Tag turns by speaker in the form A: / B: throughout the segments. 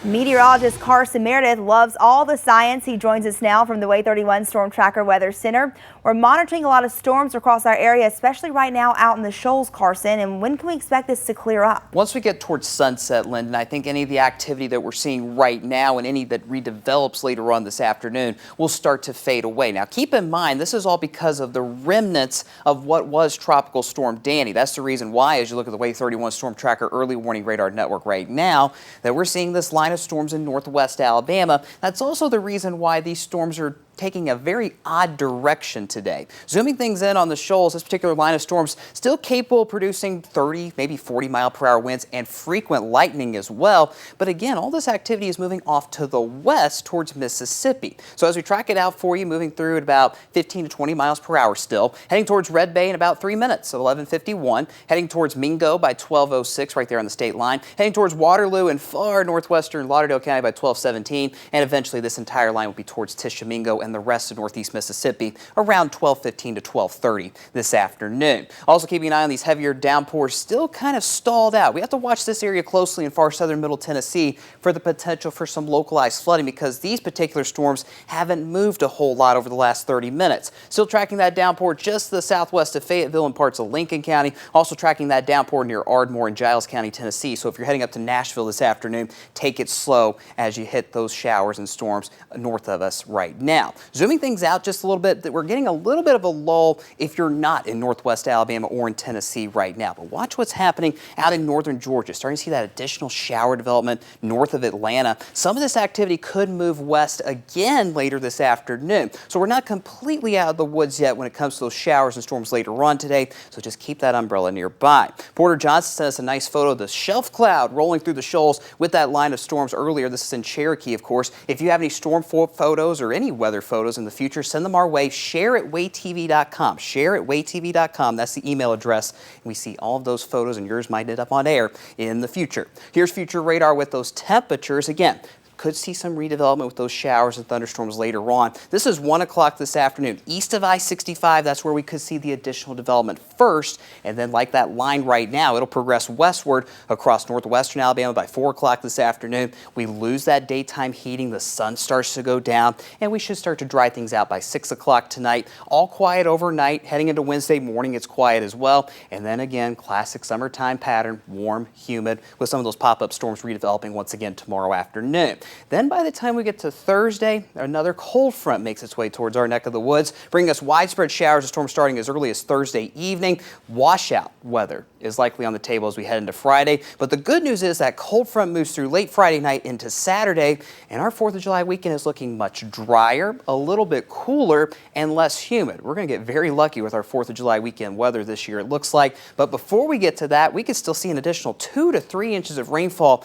A: Meteorologist Carson loves all the science. He joins us now from the Way 31 Storm Tracker Weather Center. We're monitoring a lot of storms across our area, especially right now out in the shoals, Carson. And when can we expect this to clear up?
B: Once we get towards sunset, Lyndon, I think any of the activity that we're seeing right now and any that redevelops later on this afternoon will start to fade away. Now, keep in mind, this is all because of the remnants of what was Tropical Storm Danny. That's the reason why, as you look at the Way 31 Storm Tracker Early Warning Radar Network right now, that we're seeing this line of storms in northwest Alabama. That's also the reason why these storms are taking a very odd direction today. Zooming things in on the shoals, this particular line of storms still capable of producing 30, maybe 40-mile-per-hour winds and frequent lightning as well. But again, all this activity is moving off to the west towards Mississippi. So as we track it out for you, moving through at about 15 to 20 miles per hour still, heading towards Red Bay in about 3 minutes, so 11:51, heading towards Mingo by 12:06 right there on the state line, heading towards Waterloo and far northwestern Lauderdale County by 12:17, and eventually this entire line will be towards Tishomingo and the rest of northeast Mississippi around 12:15 to 12:30 this afternoon. Also keeping an eye on these heavier downpours still kind of stalled out. We have to watch this area closely in far southern middle Tennessee for the potential for some localized flooding because these particular storms haven't moved a whole lot over the last 30 minutes. Still tracking that downpour just to the southwest of Fayetteville and parts of Lincoln County. Also tracking that downpour near Ardmore and Giles County, Tennessee. So if you're heading up to Nashville this afternoon, take it slow as you hit those showers and storms north of us right now. Zooming things out just a little bit, we're getting a little bit of a lull if you're not in northwest Alabama or in Tennessee right now. But watch what's happening out in northern Georgia. Starting to see that additional shower development north of Atlanta. Some of this activity could move west again later this afternoon. So we're not completely out of the woods yet when it comes to those showers and storms later on today. So just keep that umbrella nearby. Porter Johnson sent us a nice photo of the shelf cloud rolling through the shoals with that line of storms earlier. This is in Cherokee, of course. If you have any storm photos or any weather photos in the future, send them our way. Share at waytv.com. Share at waytv.com. That's the email address. We see all of those photos, and yours might end up on air in the future. Here's future radar with those temperatures. Again, could see some redevelopment with those showers and thunderstorms later on. This is 1 o'clock this afternoon. East of I-65, that's where we could see the additional development first. And then like that line right now, it'll progress westward across northwestern Alabama by 4 o'clock this afternoon. We lose that daytime heating. The sun starts to go down, and we should start to dry things out by 6 o'clock tonight. All quiet overnight. Heading into Wednesday morning, it's quiet as well. And then again, classic summertime pattern, warm, humid, with some of those pop-up storms redeveloping once again tomorrow afternoon. Then by the time we get to Thursday, another cold front makes its way towards our neck of the woods, bringing us widespread showers and storms starting as early as Thursday evening. Washout weather is likely on the table as we head into Friday. But the good news is that cold front moves through late Friday night into Saturday, and our 4th of July weekend is looking much drier, a little bit cooler, and less humid. We're going to get very lucky with our 4th of July weekend weather this year, it looks like. But before we get to that, we could still see an additional 2 to 3 inches of rainfall,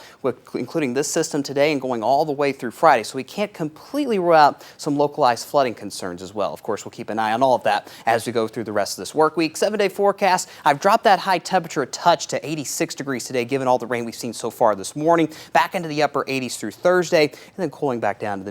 B: including this system today and going all the way through Friday. So we can't completely rule out some localized flooding concerns as well. Of course, we'll keep an eye on all of that as we go through the rest of this work week. 7-day forecast. I've dropped that high temperature a touch to 86 degrees today, given all the rain we've seen so far this morning. Back into the upper 80s through Thursday, and then cooling back down to the